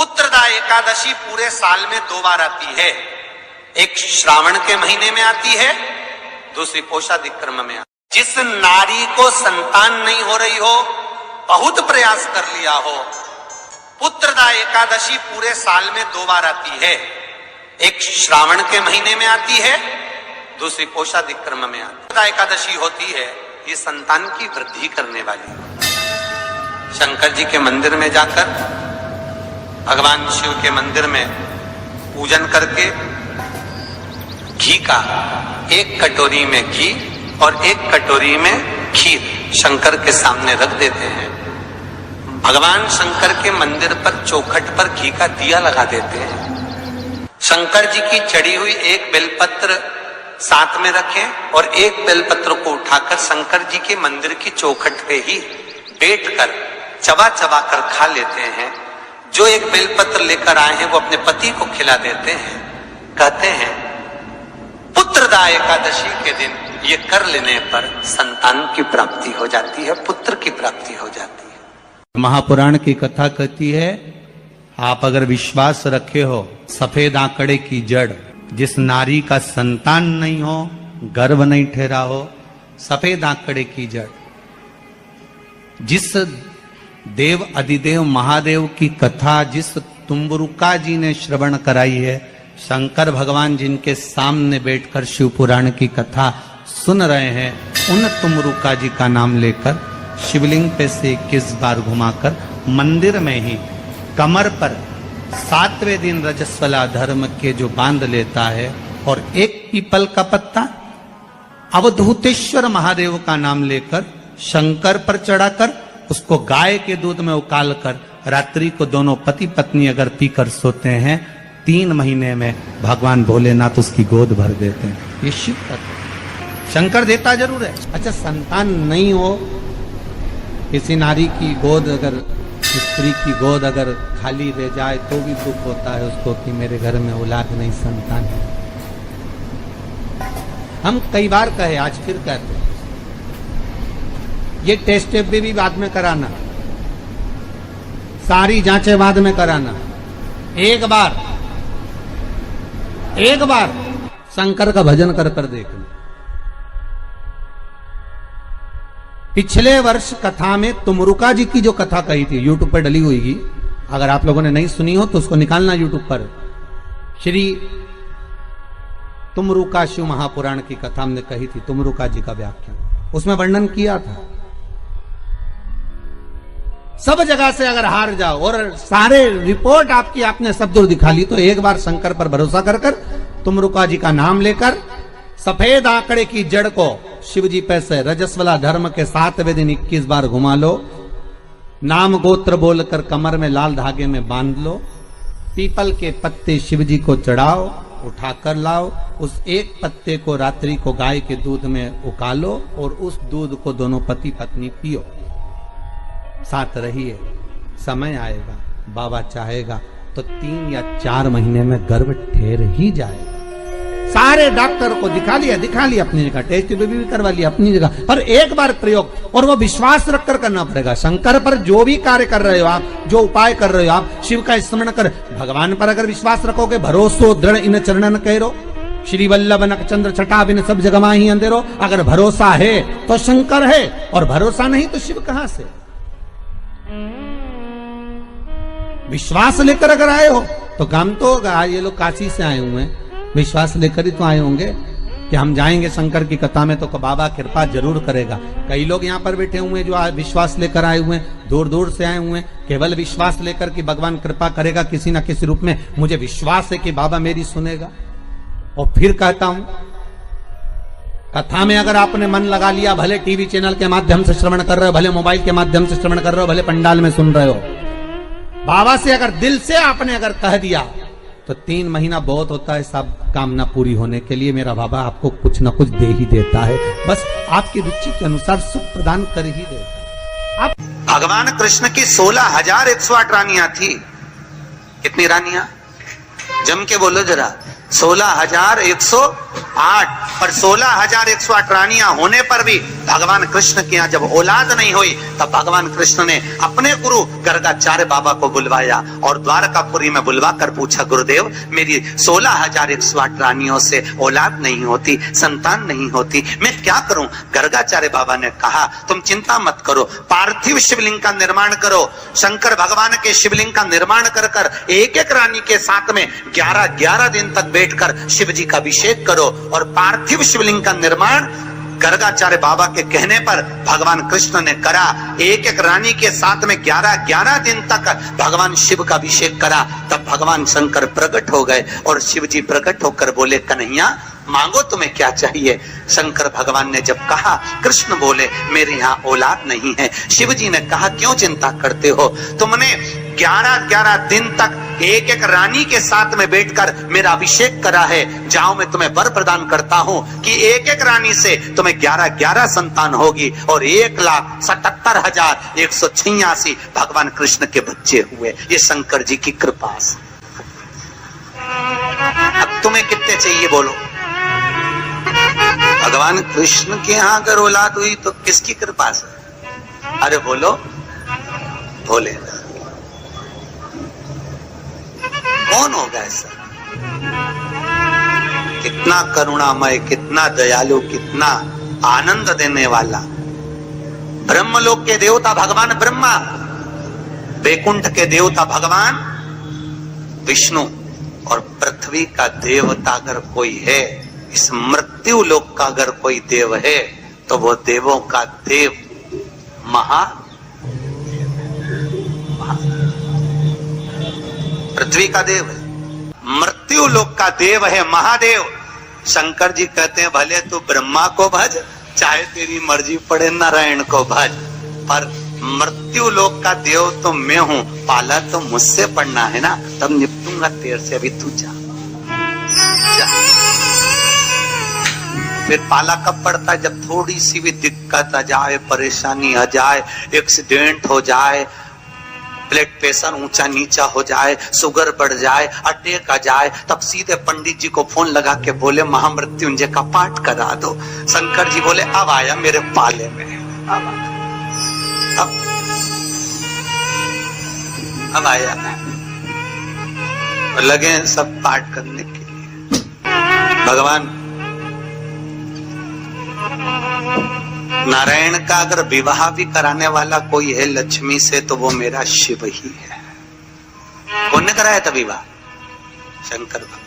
पुत्रदा एकादशी पूरे साल में 2 बार आती है। एक श्रावण के महीने में आती है, दूसरी पोषादिक्रम में आती है। जिस नारी को संतान नहीं हो रही हो, बहुत प्रयास कर लिया हो, पुत्रदा एकादशी पूरे साल में 2 बार आती है। एक श्रावण के महीने में आती है, दूसरी पोषादिक्रम में आती है। पुत्रदा एकादशी होती है, ये संतान की वृद्धि करने वाली। शंकर जी के मंदिर में जाकर, भगवान शिव के मंदिर में पूजन करके घी का 1 कटोरी में घी और 1 कटोरी में खीर शंकर के सामने रख देते हैं। भगवान शंकर के मंदिर पर चौखट पर घी का दिया लगा देते हैं। शंकर जी की चढ़ी हुई 1 बेलपत्र साथ में रखें और 1 बेलपत्र को उठाकर शंकर जी के मंदिर की चौखट पे ही बैठकर चबा चबा कर खा लेते हैं। जो 1 बेलपत्र लेकर आए हैं वो अपने पति को खिला देते हैं। कहते हैं पुत्रदा एकादशी के दिन ये कर लेने पर संतान की प्राप्ति हो जाती है, पुत्र की प्राप्ति हो जाती है। महापुराण की कथा कहती है, आप अगर विश्वास रखे हो, सफेद आंकड़े की जड़, जिस नारी का संतान नहीं हो, गर्भ नहीं ठहरा हो, सफेद आंकड़े की जड़, जिस देव अधिदेव महादेव की कथा जिस तुम्बरुका जी ने श्रवण कराई है, शंकर भगवान जिनके सामने बैठकर शिव पुराण की कथा सुन रहे हैं, उन तुम्बरुका जी का नाम लेकर शिवलिंग पे से 21 बार घुमाकर मंदिर में ही कमर पर 7वें दिन रजस्वला धर्म के जो बांध लेता है और 1 पीपल का पत्ता अवधूतेश्वर महादेव का नाम लेकर शंकर पर चढ़ाकर उसको गाय के दूध में उकाल कर रात्रि को दोनों पति पत्नी अगर पीकर सोते हैं, 3 महीने में भगवान भोलेनाथ उसकी गोद भर देते हैं। ये शिव कथा। शंकर देता जरूर है। अच्छा, संतान नहीं हो, किसी नारी की गोद अगर, स्त्री की गोद अगर खाली रह जाए तो भी दुख होता है उसको कि मेरे घर में औलाद नहीं, संतान है। हम कई बार कहे, आज फिर कहते हैं, ये टेस्ट भी बाद में कराना, सारी जांचें बाद में कराना। एक बार शंकर का भजन कर कर देखना। पिछले वर्ष कथा में तुमरुका जी की जो कथा कही थी, यूट्यूब पर डली हुई, अगर आप लोगों ने नहीं सुनी हो तो उसको निकालना यूट्यूब पर। श्री तुमरुका शिव महापुराण की कथा हमने कही थी, तुमरुका जी का व्याख्यान, उसमें वर्णन किया था। सब जगह से अगर हार जाओ और सारे रिपोर्ट आपकी आपने सब दूर दिखा ली, तो एक बार शंकर पर भरोसा कर कर तुमरुका जी का नाम लेकर सफेद आंकड़े की जड़ को शिव जी पे से रजस्वला धर्म के 7वें दिन 21 बार घुमा लो, नाम गोत्र बोलकर कमर में लाल धागे में बांध लो, पीपल के पत्ते शिव जी को चढ़ाओ, उठाकर लाओ, उस 1 पत्ते को रात्रि को गाय के दूध में उकालो और उस दूध को दोनों पति पत्नी पियो। साथ रहिए, समय आएगा, बाबा चाहेगा तो 3 या 4 महीने में गर्भ ठहर ही जाएगा। सारे डॉक्टर को दिखा लिया अपनी जगह, टेस्ट भी करवा लिया अपनी जगह, पर एक बार प्रयोग, और वो विश्वास रखकर करना पड़ेगा। शंकर पर जो भी कार्य कर रहे हो आप, जो उपाय कर रहे हो आप, शिव का स्मरण कर, भगवान पर अगर विश्वास रखोगे, भरोसो दृढ़ इन चरणन करो, श्री वल्लभ नखचंद्र छटा बिन सब जगमा ही अंधेरो। अगर भरोसा है तो शंकर है, और भरोसा नहीं तो शिव कहां से। विश्वास लेकर अगर आए हो तो काम तो होगा। ये लोग काशी से आए हुए हैं, विश्वास लेकर ही तो आए होंगे कि हम जाएंगे शंकर की कथा में तो बाबा कृपा जरूर करेगा। कई लोग यहाँ पर बैठे हुए हैं जो विश्वास लेकर आए हुए हैं, दूर दूर से आए हुए हैं, केवल विश्वास लेकर कि भगवान कृपा करेगा किसी ना किसी रूप में, मुझे विश्वास है कि बाबा मेरी सुनेगा। और फिर कहता हूं, कथा में अगर आपने मन लगा लिया, भले टीवी चैनल के माध्यम से श्रवण कर रहे हो, भले मोबाइल के माध्यम से श्रवण कर रहे हो, भले पंडाल में सुन रहे हो, बाबा से अगर दिल से आपने अगर कह दिया तो 3 महीना बहुत होता है सब कामना पूरी होने के लिए। मेरा बाबा आपको कुछ ना कुछ दे ही देता है, बस आपकी रुचि के अनुसार सुख प्रदान कर ही देता है। भगवान कृष्ण की 16,108 रानियां थी। कितनी रानियां? जम के बोलो जरा। 16,108 8 और 16,108 रानियां होने पर भी भगवान कृष्ण के यहाँ जब औलाद नहीं हुई, तब भगवान कृष्ण ने अपने गुरु गर्गाचार्य बाबा को बुलवाया और द्वारकापुरी में बुलवा कर पूछा, गुरुदेव मेरी 16,108 रानियों से औलाद नहीं होती, संतान नहीं होती, मैं क्या करूं? गर्गाचार्य बाबा ने कहा, तुम चिंता मत करो, पार्थिव शिवलिंग का निर्माण करो। शंकर भगवान के शिवलिंग का निर्माण कर कर एक एक रानी के साथ में 11 दिन तक बैठकर शिव जी का अभिषेक करो। और पार्थिव शिवलिंग का निर्माण गर्गाचार्य बाबा के कहने पर भगवान कृष्ण ने करा। एक एक रानी के साथ में 11 दिन तक भगवान शिव का अभिषेक करा। तब भगवान शंकर प्रकट हो गए और शिव जी प्रकट होकर बोले, कन्हैया मांगो तुम्हें क्या चाहिए? शंकर भगवान ने जब कहा, कृष्ण बोले मेरे यहाँ औलाद नहीं है। शिव जी ने कहा, क्यों चिंता करते हो? तुमने 11 दिन तक एक एक रानी के साथ में बैठकर मेरा अभिषेक करा है। जाओ मैं तुम्हें वर प्रदान करता हूं कि एक एक रानी से तुम्हें 11 संतान होगी और 1,77,186 भगवान कृष्ण के बच्चे हुए। ये शंकर जी की कृपा से। अब तुम्हें कितने चाहिए बोलो? भगवान कृष्ण के यहाँ अगर औलाद हुई तो किसकी कृपा से? अरे बोलो, भोले। कौन होगा ऐसा? कितना करुणामय, कितना दयालु, कितना आनंद देने वाला। ब्रह्मलोक के देवता भगवान ब्रह्मा, वैकुंठ के देवता भगवान विष्णु, और पृथ्वी का देवता अगर कोई है, इस मृत्यु लोक का अगर कोई देव है, तो वो देवों का देव पृथ्वी का देव है, मृत्यु लोक का देव है महादेव। शंकर जी कहते हैं, भले तू ब्रह्मा को भज, चाहे तेरी मर्जी पड़े नारायण को भज, पर मृत्यु लोक का देव तो मैं हूं, पाला तो मुझसे पड़ना है ना, तब निपटूंगा तेरे से। अभी तू जा। फिर पाला कब पड़ता है? जब थोड़ी सी भी दिक्कत आ जाए, परेशानी आ जाए, एक्सीडेंट हो जाए, ब्लड प्रेशर ऊंचा नीचा हो जाए, शुगर बढ़ जाए, अटैक आ जाए, तब सीधे पंडित जी को फोन लगा के बोले महामृत्युंजय का पाठ करा दो। शंकर जी बोले, अब आया मेरे पाले में, अब आया। लगे सब पाठ करने के लिए। भगवान नारायण का अगर विवाह भी कराने वाला कोई है लक्ष्मी से, तो वो मेरा शिव ही है। कौन ने कराया था विवाह? शंकर भगवान।